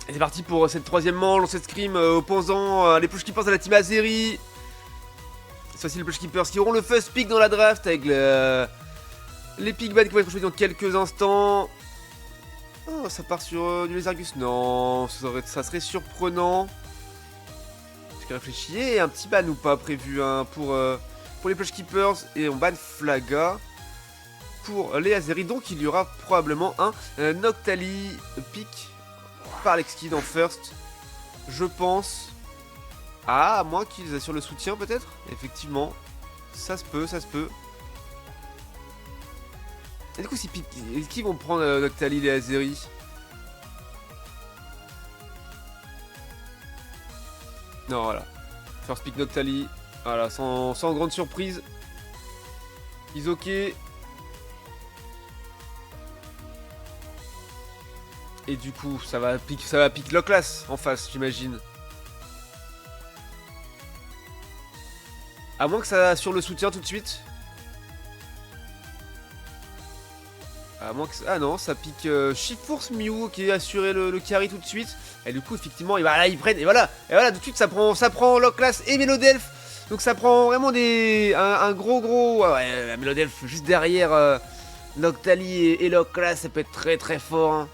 Et c'est parti pour cette troisième manche, cette scrim opposant les Push Keepers à la team Azeri. C'est aussi les Push Keepers qui auront le first pick dans la draft avec les pickbacks qui vont être choisis dans quelques instants. Oh, ça part sur du Lézargus. Non, ça serait surprenant. J'ai réfléchi. Et un petit ban ou pas prévu hein, pour les Push Keepers. Et on ban Flaga pour les Azeri. Donc il y aura probablement un Noctali pick par l'Exkid en first. Je pense. Ah, à moins qu'ils assurent le soutien peut-être. Effectivement. Ça se peut, ça se peut. Et du coup, est-ce qu'ils vont prendre Noctali et Azeri? Non, voilà. First pick Noctali. Voilà, sans grande surprise. Ils ok. Et du coup, ça va pick Loclas en face, j'imagine. À moins que ça assure le soutien tout de suite. À moins que ça... Ah non, ça pique Shift-Force Mew qui a assuré le carry tout de suite. Et du coup, effectivement, ils prennent. Et voilà, tout de suite, ça prend Loclas et Melodelph. Donc ça prend vraiment un gros. Ouais, Melodelph juste derrière Noctali et Loclas, ça peut être très très fort. Hein.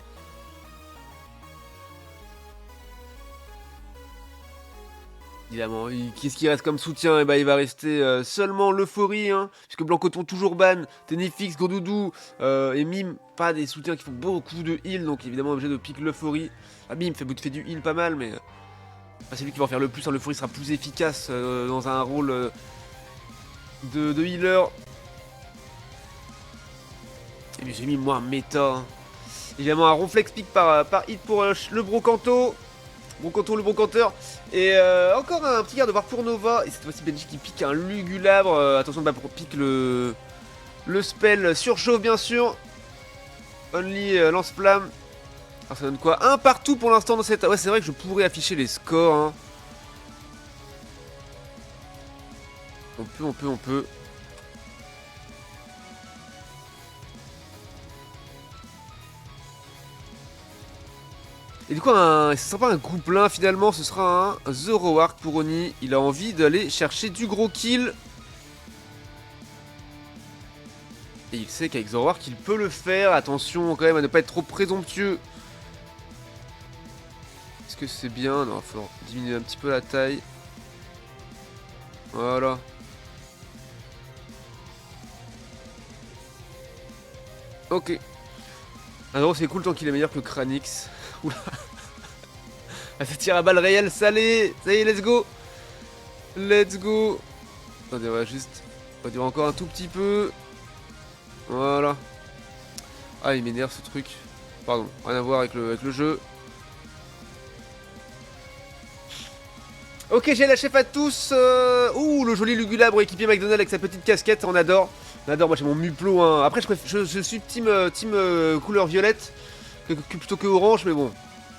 Évidemment, qu'est-ce qui reste comme soutien? Et bah il va rester seulement l'euphorie, hein, puisque Blancoton toujours ban, Tenefix, Godoudou et Mime, pas des soutiens qui font beaucoup de heal, donc évidemment obligé de pick l'euphorie. Ah Mime fait du heal pas mal, mais c'est lui qui va en faire le plus, hein. L'euphorie sera plus efficace dans un rôle de healer. Et bien j'ai mis moi un méta. Hein. Évidemment un Ronflex pick par hit pour le Brocanto. Le brocanteur. Et encore un petit garde de voir pour Nova. Et cette fois-ci Benji qui pique un Lugulabre. Attention bah, pour pique le spell surchauffe bien sûr. Only lance-flamme. Alors ça donne quoi? Un partout pour l'instant dans cette... Ouais c'est vrai que je pourrais afficher les scores. Hein. On peut. Et du coup, ce sera pas un groupe plein finalement, ce sera un Zoroark pour Oni. Il a envie d'aller chercher du gros kill. Et il sait qu'avec Zoroark, il peut le faire. Attention quand même à ne pas être trop présomptueux. Est-ce que c'est bien? Non, il faut diminuer un petit peu la taille. Voilà. Ok. Alors c'est cool tant qu'il est meilleur que Kranix. Oula. Ah, ça tire à balles réelles, salé. Ça y est, let's go. Let's go. Attendez, on va juste... On va dire encore un tout petit peu. Voilà. Ah, il m'énerve ce truc. Pardon, rien à voir avec le jeu. Ok, j'ai la chef à tous. Ouh, le joli Lugulabre équipé McDonald's avec sa petite casquette, on adore. On adore, moi j'ai mon Muplo. Hein. Après, je suis team couleur violette plutôt que orange, mais bon.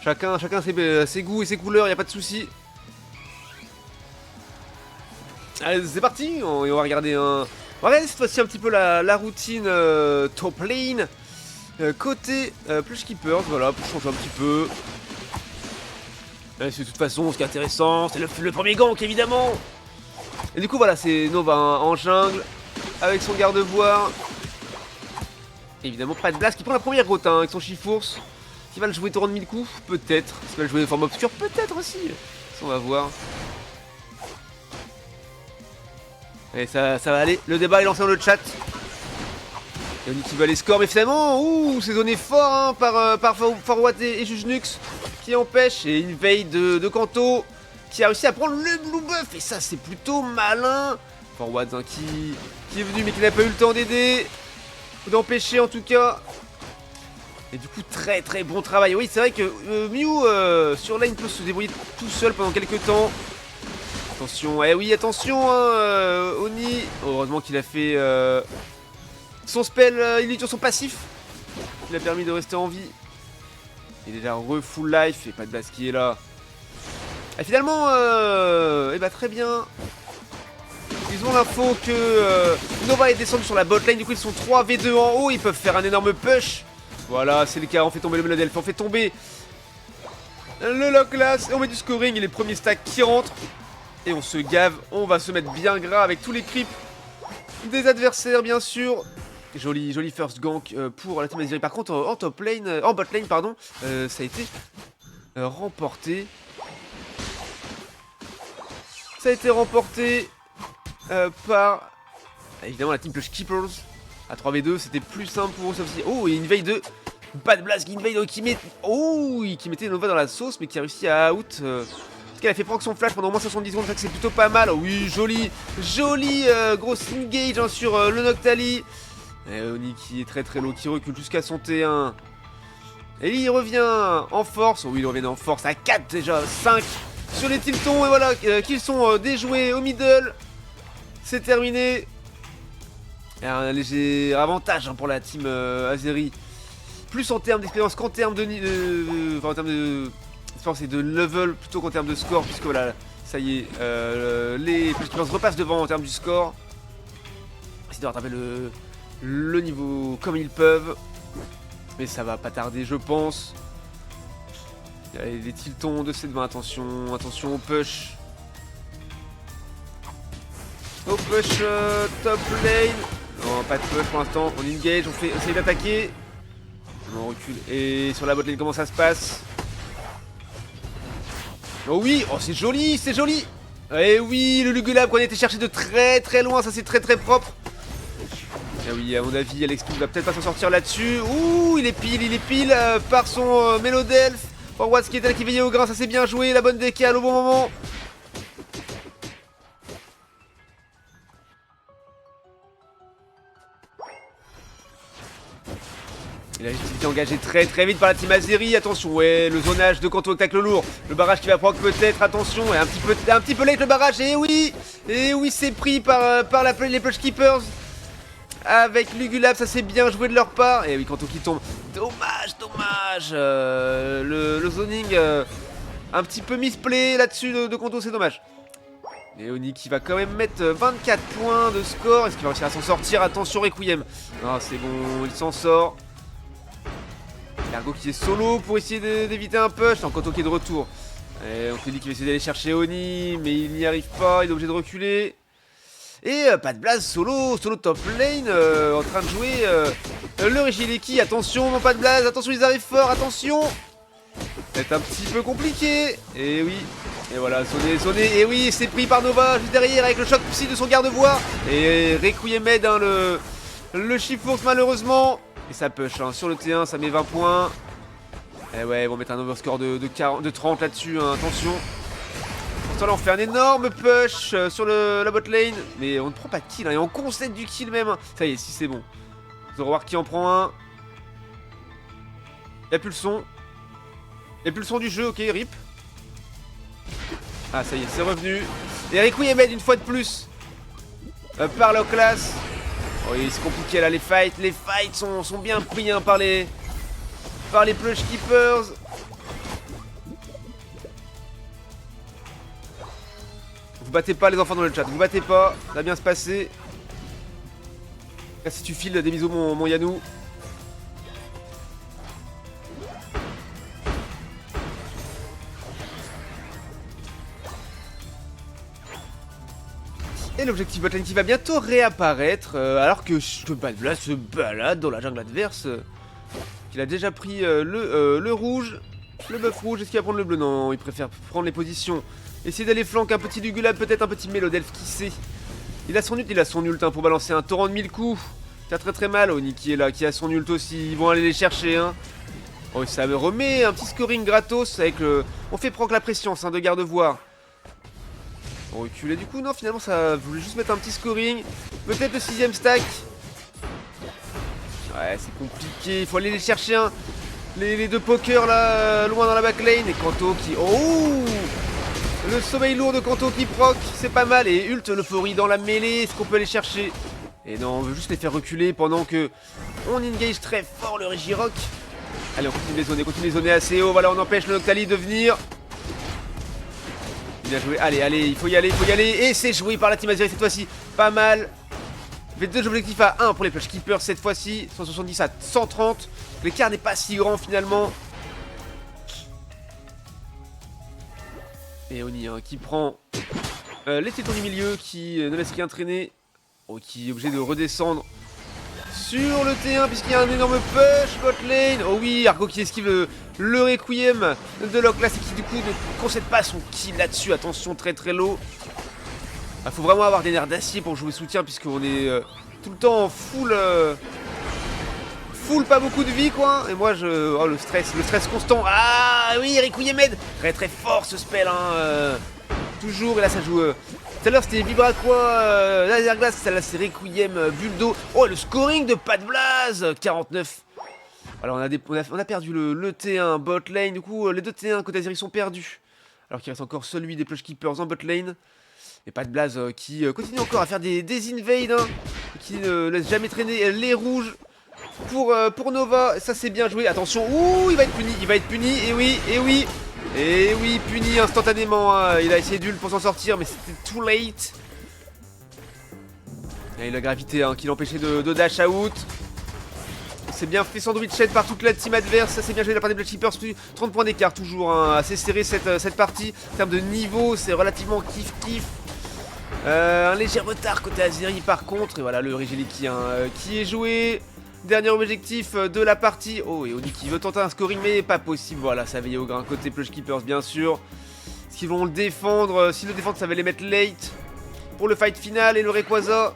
Chacun ses goûts et ses couleurs, y a pas de souci. Allez, c'est parti. On va regarder un... On va regarder cette fois-ci un petit peu la routine top lane. Côté Push Keepers, voilà, pour changer un petit peu. De toute façon, ce qui est intéressant, c'est le premier gank, évidemment. Et du coup, voilà, c'est Nova hein, en jungle, avec son garde-voire. Évidemment, près de Blast qui prend la première route hein, avec son Shift-Force. Qui va le jouer tour de 1000 coups? Peut-être. Qui va le jouer de forme obscure? Peut-être aussi. Ça, on va voir. Allez, ça va aller. Le débat est lancé dans le chat. Et on dit qu'il va les scores, mais finalement, ouh, c'est donné fort hein, par Forward et Jujnux qui empêche. Et une veille de Kanto qui a réussi à prendre le Blue Buff. Et ça, c'est plutôt malin. Forward hein, qui est venu, mais qui n'a pas eu le temps d'aider. Ou d'empêcher en tout cas. Et du coup, très très bon travail. Oui, c'est vrai que Mew sur lane peut se débrouiller tout seul pendant quelques temps. Attention, eh oui, attention, hein, Oni. Heureusement qu'il a fait son spell, il est sur son passif. Il a permis de rester en vie. Il est déjà full life et pas de base qui est là. Et finalement, eh bah très bien. Ils ont l'info que Nova est descendu sur la bot lane. Du coup, ils sont 3v2 en haut. Ils peuvent faire un énorme push. Voilà, c'est le cas. On fait tomber le Melodelph. On fait tomber Le lock class, et on met du scoring et les premiers stacks qui rentrent. Et on se gave, on va se mettre bien gras avec tous les creeps des adversaires bien sûr. Joli first gank pour la team Azeri. Par contre en top lane, en bot lane pardon, ça a été remporté. Ça a été remporté par évidemment la team Plush Keepers. À 3v2 c'était plus simple pour eux sauf si... Oh, et une veille de Bad Blast qui invade qui mettait Nova dans la sauce mais qui a réussi à out. Elle a fait proc son flash pendant au moins 70 secondes, ça que c'est plutôt pas mal. Oh oui, joli gros engage hein, sur le Noctali. Et Oni qui est très low, qui recule jusqu'à son T1. Et il revient en force. Oh oui, il revient en force à 4 déjà, 5 sur les Tiltons. Et voilà, qu'ils sont déjoués au middle. C'est terminé. Et un léger avantage hein, pour la team Azeri. Plus en termes d'expérience qu'en termes de... Enfin, en termes de... et de level plutôt qu'en termes de score, puisque voilà, ça y est, les Keepers repassent devant en termes du score. Essayer de rattraper le niveau comme ils peuvent, mais ça va pas tarder, je pense. Il y a les Tiltons de cette main, attention au push. Au push top lane. Non, pas de push pour l'instant, on engage, on essaye d'attaquer. On recule, et sur la bot lane, comment ça se passe? Oh oui, oh c'est joli. Eh oui, le Lugulab qu'on a été chercher de très loin, ça c'est très propre. Et oui, à mon avis, Alex va peut-être pas s'en sortir là-dessus. Ouh, il est pile par son Mélodelph. Forward qui était là, qui veillait au grain, ça c'est bien joué, la bonne décale au bon moment. Il a été engagé très vite par la team Azeri. Attention, ouais, le zonage de Kanto avec le lourd. Le barrage qui va proc peut-être, attention. Et un petit peu late le barrage. Et oui, c'est pris par les Plush Keepers. Avec Lugulab, ça c'est bien joué de leur part. Et oui, Kanto qui tombe. Dommage. Le zoning un petit peu misplay là-dessus de Kanto, c'est dommage. Et Oni qui va quand même mettre 24 points de score. Est-ce qu'il va réussir à s'en sortir? Attention, Requiem. Non, c'est bon, il s'en sort. Ergo qui est solo pour essayer d'éviter un push. En Kanto qui est de retour. Et on te dit qu'il va essayer d'aller chercher Oni, mais il n'y arrive pas, il est obligé de reculer. Et pas de blase, solo top lane, en train de jouer le Regileki. Attention, mon pas de blase, attention, ils arrivent fort, attention. C'est un petit peu compliqué. Et oui, et voilà, sonné. Et oui, c'est pris par Nova juste derrière avec le choc psy de son garde-voie. Et Requiem aide hein, le Chifours malheureusement. Et ça push hein, sur le T1, ça met 20 points. Et ouais, ils vont mettre un overscore de 30 là-dessus, hein, attention. Pourtant là on fait un énorme push sur la bot lane. Mais on ne prend pas de kill, hein, et on concède du kill même. Hein. Ça y est, si c'est bon. Zoroark qui en prend un. Y'a plus le son. Y'a plus le son du jeu, ok, rip. Ah ça y est, c'est revenu. Et Requiem aide une fois de plus par la classe. Oh, c'est compliqué là, les fights sont bien pris hein, par les Plush Keepers. Vous battez pas les enfants dans le chat, vous battez pas, ça va bien se passer. Là, si tu files des misos mon Yanou. Et l'objectif botlane qui va bientôt réapparaître alors que Bad Blast se balade dans la jungle adverse. Il a déjà pris le rouge, le buff rouge. Est-ce qu'il va prendre le bleu? Non, il préfère prendre les positions. Essayer d'aller flanquer un petit Lugulab, peut-être un petit Mélodelph, qui sait. Il a son ult hein, pour balancer un torrent de 1000 coups. Ça fait très mal. Oni qui est là, qui a son ult aussi. Ils vont aller les chercher. Hein. Oh, ça me remet un petit scoring gratos avec le... On fait proc la pression, hein, de garde-voie. On recule et du coup non finalement ça voulait juste mettre un petit scoring. Peut-être le 6ème stack. Ouais c'est compliqué, il faut aller les chercher hein. Les deux pokers là loin dans la backlane. Et Kanto qui... Oh, le sommeil lourd de Kanto qui proc, c'est pas mal. Et ult l'euphorie dans la mêlée, est-ce qu'on peut aller chercher? Et non, on veut juste les faire reculer pendant que on engage très fort le Regirock. Allez on continue les zoner assez haut. Voilà, on empêche le Noctali de venir. Bien joué, allez, il faut y aller. Et c'est joué par la team Azeri cette fois-ci, pas mal. Fait 2 objectifs à 1 pour les Plush Keepers cette fois-ci, 170 à 130. L'écart n'est pas si grand finalement. Et Oni hein, qui prend les tétons du milieu, qui ne laisse rien traîner. Oh, qui est obligé de redescendre sur le T1 puisqu'il y a un énorme push bot lane. Oh oui, Argo qui esquive le Requiem de Locklas et qui du coup ne concède pas son kill là-dessus. Attention, très très low. Il faut vraiment avoir des nerfs d'acier pour jouer soutien puisqu'on est tout le temps en full... full pas beaucoup de vie quoi. Et moi je... Oh le stress constant. Ah oui, Requiem aide. Très très fort ce spell hein. Toujours, et là ça joue... Tout à l'heure c'était Vibra quoi, Laser Glace, celle-là c'est Requiem, Buldo. Oh le scoring de Pat Blaze, 49. Alors on a perdu le T1 bot lane, du coup les deux T1 côté Azeri sont perdus. Alors qu'il reste encore celui des Plush Keepers en bot lane. Et Pat Blaze qui continue encore à faire des invades, hein, qui ne laisse jamais traîner les rouges pour Nova. Ça c'est bien joué, attention, ouh il va être puni, et oui, et oui, puni instantanément, hein. Il a essayé d'ult pour s'en sortir, mais c'était too late. Et la gravité hein, qui l'empêchait de dash out. C'est bien fait sandwich head par toute la team adverse, ça c'est bien joué de la part des Blood Keepers, 30 points d'écart toujours, hein. Assez serré cette partie. En termes de niveau, c'est relativement kiff. Un léger retard côté Azeri par contre, et voilà le Regeliki hein, qui est joué. Dernier objectif de la partie. Oh, et Oni qui veut tenter un scoring, mais pas possible. Voilà, ça veille au grain côté Plush Keepers, bien sûr. Est-ce qu'ils vont le défendre? S'ils le défendent, ça va les mettre late pour le fight final. Et le Rayquaza,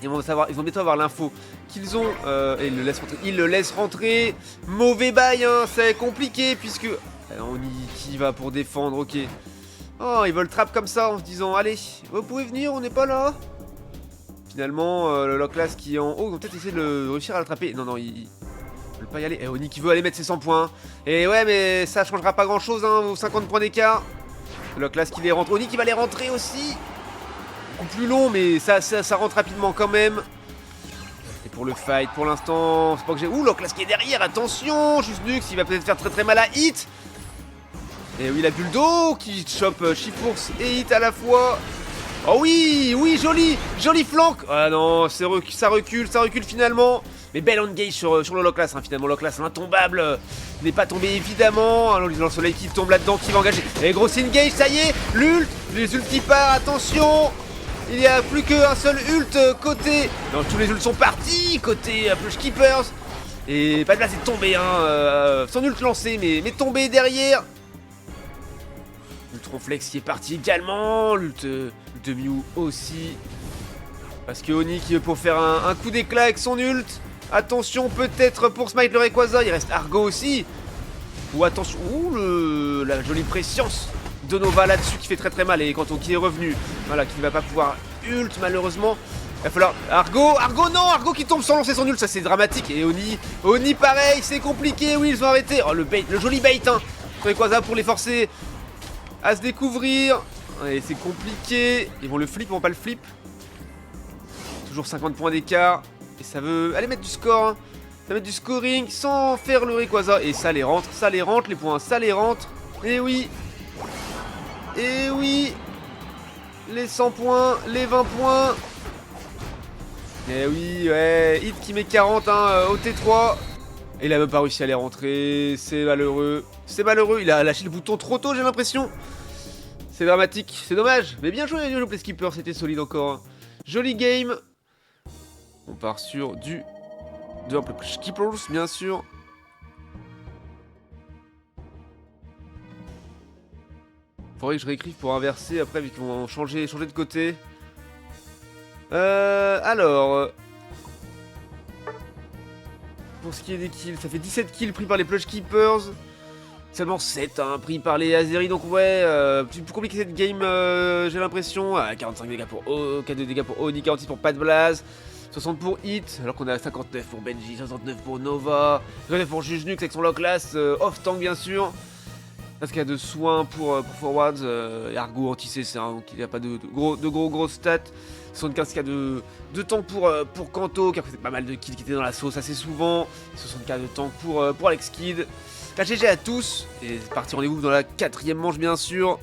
ils vont bientôt avoir l'info qu'ils ont. Et ils le laissent rentrer. Mauvais bail, hein, c'est compliqué, puisque Oni qui va pour défendre, ok. Oh, ils veulent trap comme ça en se disant, allez, vous pouvez venir, on n'est pas là. Finalement, le Locklas qui est en haut, ils vont peut-être essayer de réussir à l'attraper. Non, ils veulent pas y aller. Et Oni qui veut aller mettre ses 100 points. Et ouais, mais ça changera pas grand chose, hein, aux 50 points d'écart. Le Locklas qui les rentre. Oni qui va les rentrer aussi. Beaucoup plus long, mais ça rentre rapidement quand même. Et pour le fight, pour l'instant, c'est pas que j'ai. Ouh, Locklas qui est derrière, attention. Juste Nux, il va peut-être faire très très mal à Hit. Et oui, la Buldo qui chope Chifours et Hit à la fois. Oh oui, joli flank. Ah non, ça recule finalement. Mais belle engage sur le Locklas, hein, finalement. Locklas, l'intombable, n'est pas tombé évidemment. Alors, le soleil qui tombe là-dedans, qui va engager. Et gros engage, ça y est, l'ult, les ulti part, attention. Il n'y a plus qu'un seul ult côté. Non, tous les ults sont partis, côté Plush Keepers. Et Pat Blaze est tombé, hein, son ult lancé, mais tombé derrière. Ultroflex qui est parti également, l'ult de Mew aussi. Parce que Oni qui veut pour faire un coup d'éclat avec son ult. Attention peut-être pour smite le Rayquaza, il reste Argo aussi. Ou attention, ouh la jolie préscience de Nova là-dessus qui fait très très mal. Et Kanto qui est revenu, voilà, qui ne va pas pouvoir ult malheureusement. Il va falloir... Argo qui tombe sans lancer son ult, ça c'est dramatique. Et Oni pareil, c'est compliqué, oui ils ont arrêté. Oh le joli bait hein, Rayquaza pour les forcer à se découvrir. Et c'est compliqué. Ils vont le flip, ils vont pas le flip. Toujours 50 points d'écart. Et ça veut aller mettre du score, hein. Ça va mettre du scoring sans faire le Rayquaza. Et ça les rentre les points, ça les rentre. Et oui. Les 100 points, les 20 points. Et oui, ouais. Hit qui met 40 hein, au T3. Et il a même pas réussi à les rentrer. C'est malheureux. Il a lâché le bouton trop tôt, j'ai l'impression. C'est dramatique, c'est dommage. Mais bien joué, le Play Skipper, c'était solide encore, hein. Joli game. On part sur du... de Skippers, bien sûr. Faudrait que je réécrive pour inverser après, vu qu'ils vont changer de côté. Alors... Pour ce qui est des kills, ça fait 17 kills pris par les Plush Keepers. Seulement 7 hein, pris par les Azeri, donc ouais, plus compliqué cette game, j'ai l'impression. 45 dégâts pour K2 dégâts pour Oni, 46 pour Pat Blaze, 60 pour Hit, alors qu'on a 59 pour Benji, 69 pour Nova, 59 pour Jujnux avec son Locklas, off-tank bien sûr. Parce qu'il y a de soins pour Forwards, Argo anti-CC, hein, donc il n'y a pas de gros stats. 75k de tank pour Kanto, qui a fait pas mal de kills qui étaient dans la sauce assez souvent. 60k de tank pour Alex Kidd. La GG à tous, et c'est parti, rendez-vous dans la 4ème manche bien sûr.